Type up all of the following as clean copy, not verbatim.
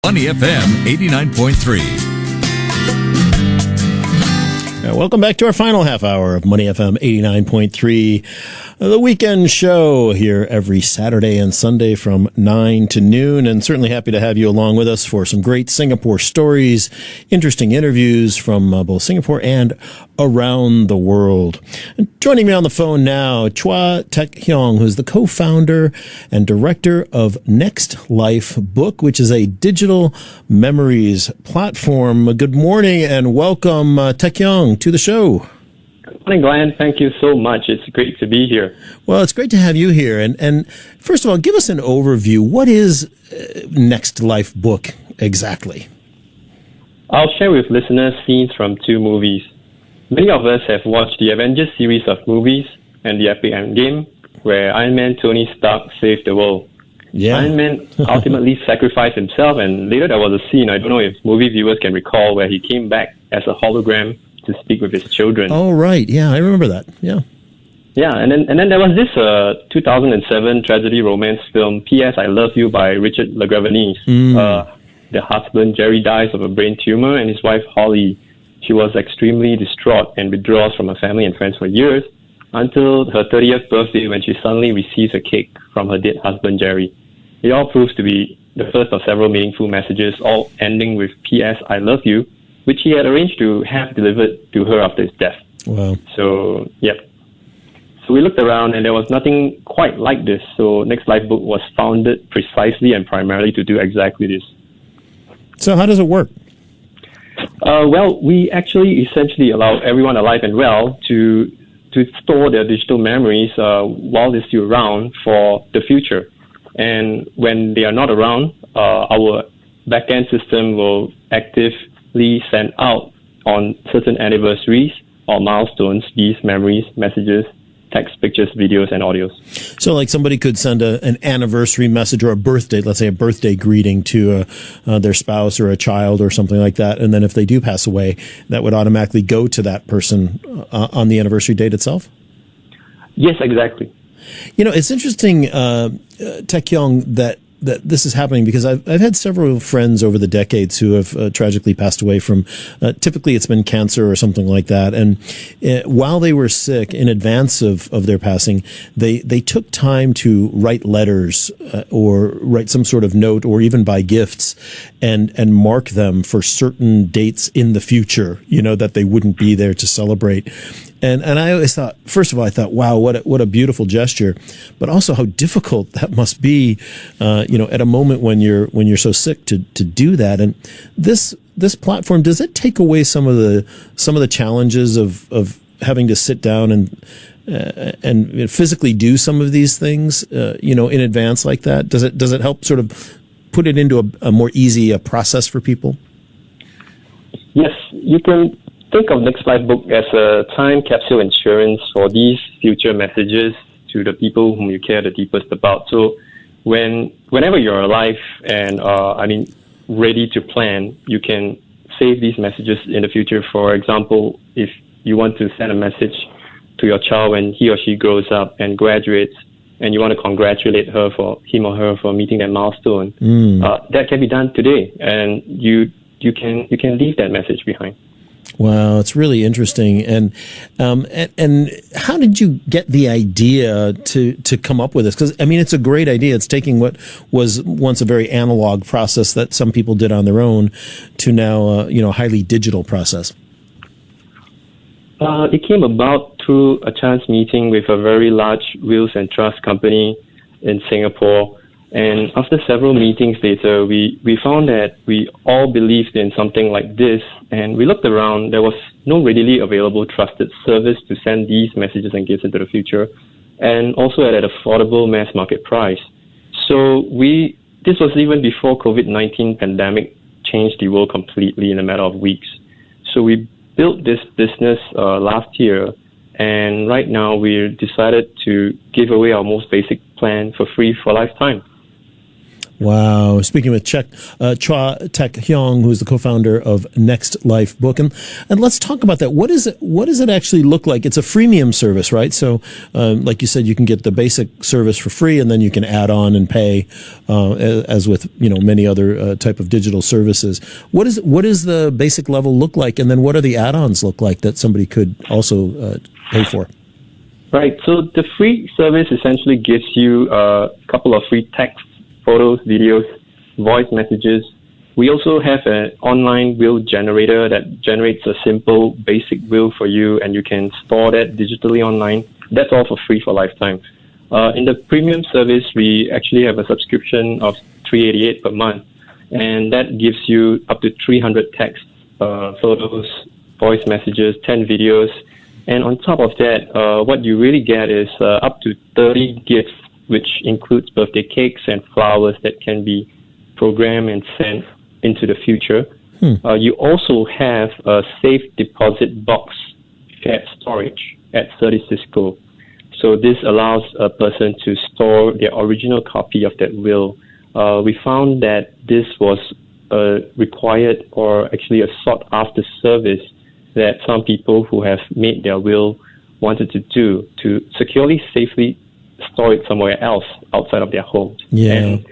Money FM 89.3. Welcome back to our final half hour of Money FM 89.3, the weekend show here every Saturday and Sunday from 9 to noon. And certainly happy to have you along with us for some great Singapore stories, interesting interviews from both Singapore and around the world. And joining me on the phone now, Chua Tek Hyong, who's the co-founder and director of NextLifeBook, which is a digital memories platform. Good morning and welcome, Tek Hyong, to the show. Good morning, Glenn. Thank you so much. It's great to be here. Well, it's great to have you here. And first of all, give us an overview. What is NextLifeBook exactly? I'll share with listeners scenes from two movies. Many of us have watched the Avengers series of movies and the epic Endgame, where Iron Man Tony Stark saved the world. Yeah. Iron Man ultimately sacrificed himself, and later there was a scene, I don't know if movie viewers can recall, where he came back as a hologram to speak with his children. Oh, right. Yeah, I remember that. Yeah. Yeah, and then there was this 2007 tragedy romance film, P.S. I Love You by Richard LaGravenese. The husband, Jerry, dies of a brain tumor, and his wife, Holly, she was extremely distraught and withdraws from her family and friends for years until her 30th birthday when she suddenly receives a cake from her dead husband, Jerry. It all proves to be the first of several meaningful messages, all ending with P.S. I Love You, which he had arranged to have delivered to her after his death. Wow. So, yep. So we looked around and there was nothing quite like this. So NextLifeBook was founded precisely and primarily to do exactly this. So how does it work? Well, we actually essentially allow everyone alive and well to store their digital memories while they're still around for the future. And when they are not around, our backend system will actively send out on certain anniversaries or milestones these memories, messages, text, pictures, videos, and audios. So like somebody could send an anniversary message or a birthday, let's say a birthday greeting to their spouse or a child or something like that. And then if they do pass away, that would automatically go to that person on the anniversary date itself? Yes, exactly. You know, it's interesting, Tek Hyong, that this is happening because I've had several friends over the decades who have tragically passed away from, typically it's been cancer or something like that. And while they were sick, in advance of their passing, they took time to write letters or write some sort of note or even buy gifts and mark them for certain dates in the future, you know, that they wouldn't be there to celebrate. And I always thought, first of all, I thought, wow, what a beautiful gesture, but also how difficult that must be, at a moment when you're so sick to do that. And this platform, does it take away some of the challenges of having to sit down and physically do some of these things, in advance like that? Does it help sort of put it into a more easy process for people? Yes, you can think of NextLifeBook as a time capsule insurance for these future messages to the people whom you care the deepest about. So whenever you're alive and ready to plan, you can save these messages in the future. For example, if you want to send a message to your child when he or she grows up and graduates, and you want to congratulate him or her for meeting that milestone, that can be done today, and you can leave that message behind. Wow, it's really interesting. And how did you get the idea to come up with this? Because, I mean, it's a great idea. It's taking what was once a very analog process that some people did on their own to now, a highly digital process. It came about through a chance meeting with a very large wills and trust company in Singapore. And after several meetings later, we found that we all believed in something like this, and we looked around. There was no readily available trusted service to send these messages and gifts into the future, and also at an affordable mass market price. So this was even before COVID-19 pandemic changed the world completely in a matter of weeks. So we built this business last year, and right now we decided to give away our most basic plan for free for a lifetime. Wow. Speaking with Chua Tek Hyong, who's the co-founder of NextLifeBook. And let's talk about that. What does it actually look like? It's a freemium service, right? So, like you said, you can get the basic service for free, and then you can add on and pay, as with, many other type of digital services. What is the basic level look like? And then what are the add-ons look like that somebody could also pay for? Right. So the free service essentially gives you a couple of free text, photos, videos, voice messages. We also have an online will generator that generates a simple basic will for you, and you can store that digitally online. That's all for free for lifetime. In the premium service, we actually have a subscription of $388 per month, and that gives you up to 300 texts, photos, voice messages, 10 videos. And on top of that, what you really get is up to 30 gifts, which includes birthday cakes and flowers that can be programmed and sent into the future. You also have a safe deposit box shared storage at 30 Cisco. So this allows a person to store their original copy of that will. We found that this was required, or actually a sought-after service that some people who have made their will wanted to do, to securely, safely store it somewhere else outside of their home. Yeah. And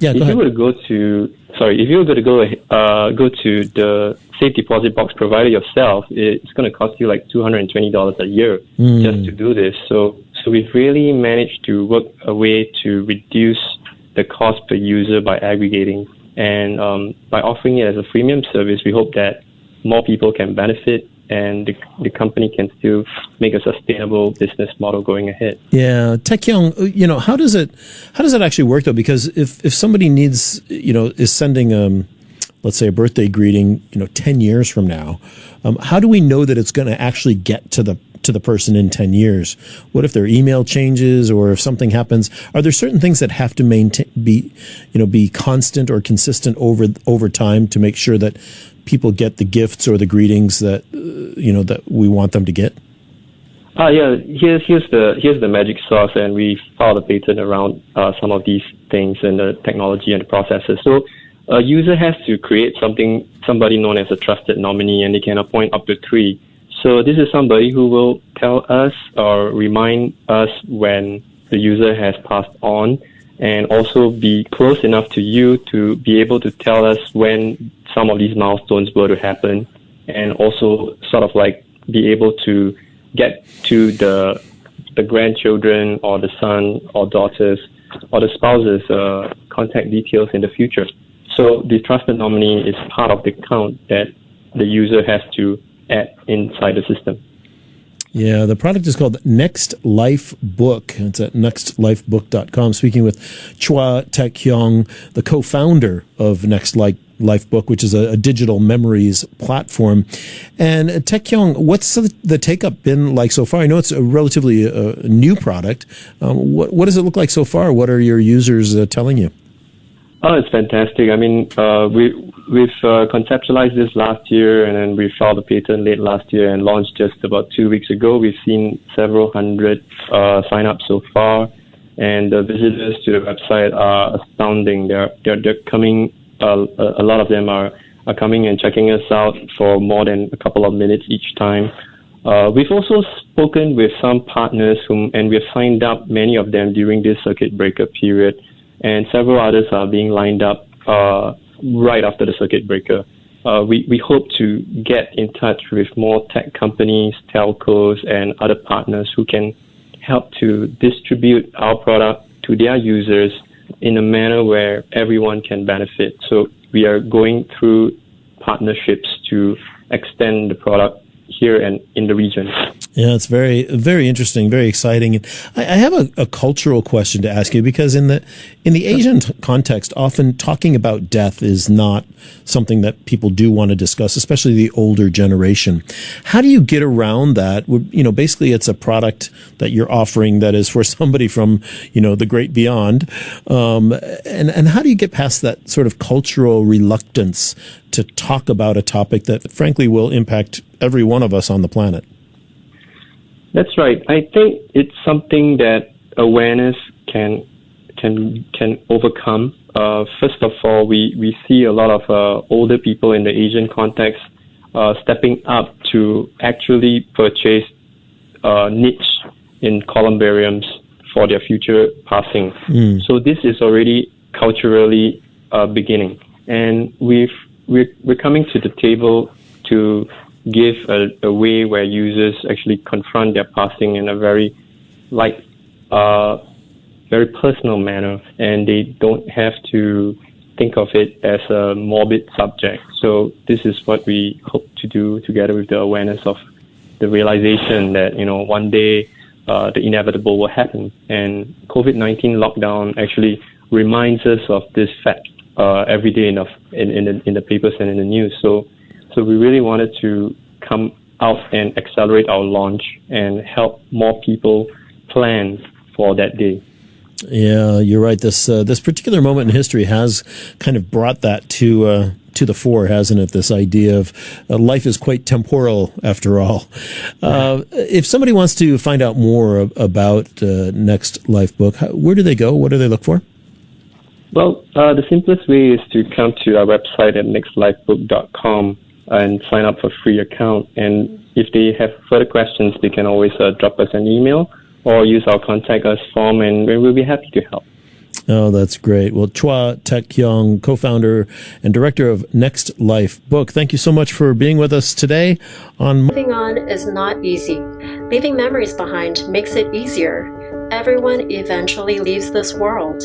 if you were to go to the safe deposit box provider yourself, it's going to cost you like $220 a year just to do this. So we've really managed to work a way to reduce the cost per user by aggregating, and by offering it as a freemium service, we hope that more people can benefit, and the company can still make a sustainable business model going ahead. Yeah, Tek Hyong, how does it actually work though? Because if somebody needs, is sending let's say a birthday greeting, 10 years from now, how do we know that it's going to actually get to the person in 10 years? What if their email changes, or if something happens? Are there certain things that have to be constant or consistent over time to make sure that people get the gifts or the greetings that that we want them to get? Here's the magic sauce, and we filed a patent around some of these things and the technology and the processes. So a user has to create somebody known as a trusted nominee, and they can appoint up to 3. So this is somebody who will tell us or remind us when the user has passed on, and also be close enough to you to be able to tell us when some of these milestones were to happen, and also sort of like be able to get to the grandchildren or the son or daughters or the spouse's contact details in the future. So the trusted nominee is part of the count that the user has to add inside the system. Yeah, the product is called NextLifeBook. It's at nextlifebook.com. Speaking with Chua Tek Hyong, the co-founder of NextLifeBook, which is a digital memories platform. And Tek Hyong, what's the take-up been like so far? I know it's a relatively new product. What does it look like so far? What are your users telling you? Oh, it's fantastic. I mean, we've conceptualized this last year, and then we filed a patent late last year and launched just about 2 weeks ago. We've seen several hundred sign-ups so far, and the visitors to the website are astounding. They're coming. A lot of them are coming and checking us out for more than a couple of minutes each time. We've also spoken with some partners and we've signed up many of them during this circuit breaker period, and several others are being lined up right after the circuit breaker. We hope to get in touch with more tech companies, telcos, and other partners who can help to distribute our product to their users in a manner where everyone can benefit. So we are going through partnerships to extend the product here and in the region. Yeah, it's very, very interesting, very exciting. I have a cultural question to ask you, because in the Asian context, often talking about death is not something that people do want to discuss, especially the older generation. How do you get around that? Basically, it's a product that you're offering that is for somebody from, the great beyond. And how do you get past that sort of cultural reluctance to talk about a topic that, frankly, will impact every one of us on the planet? That's right. I think it's something that awareness can can overcome. First of all, we see a lot of older people in the Asian context stepping up to actually purchase niche in columbariums for their future passing. So this is already culturally beginning, and we're coming to the table to give a way where users actually confront their passing in a very very personal manner, and they don't have to think of it as a morbid subject. So this is what we hope to do together with the awareness of the realization that, one day the inevitable will happen. And COVID-19 lockdown actually reminds us of this fact every day in the papers and in the news. So we really wanted to come out and accelerate our launch and help more people plan for that day. Yeah, you're right. This particular moment in history has kind of brought that to the fore, hasn't it? This idea of life is quite temporal, after all. If somebody wants to find out more about NextLifeBook, where do they go? What do they look for? Well, the simplest way is to come to our website at nextlifebook.com and sign up for a free account. And if they have further questions, they can always drop us an email or use our contact us form, and we'll be happy to help. Oh, that's great. Well, Chua Taek-kyung, co-founder and director of NextLifeBook, thank you so much for being with us today on... Moving on is not easy. Leaving memories behind makes it easier. Everyone eventually leaves this world.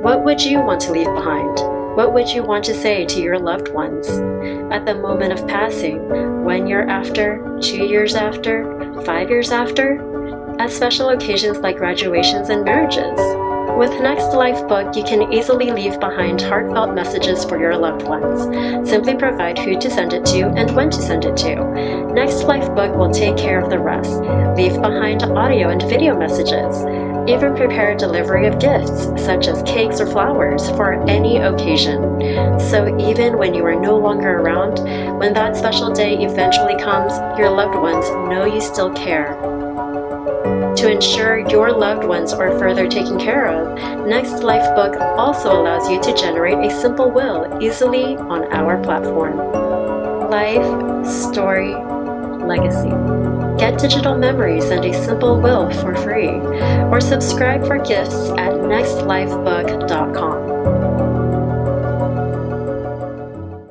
What would you want to leave behind? What would you want to say to your loved ones? At the moment of passing, 1 year after, 2 years after, 5 years after? At special occasions like graduations and marriages. With NextLifeBook, you can easily leave behind heartfelt messages for your loved ones. Simply provide who to send it to and when to send it to. NextLifeBook will take care of the rest. Leave behind audio and video messages. Even prepare delivery of gifts, such as cakes or flowers, for any occasion. So even when you are no longer around, when that special day eventually comes, your loved ones know you still care. To ensure your loved ones are further taken care of, NextLifeBook also allows you to generate a simple will easily on our platform. Life, story, legacy. Get digital memories and a simple will for free, or subscribe for gifts at nextlifebook.com.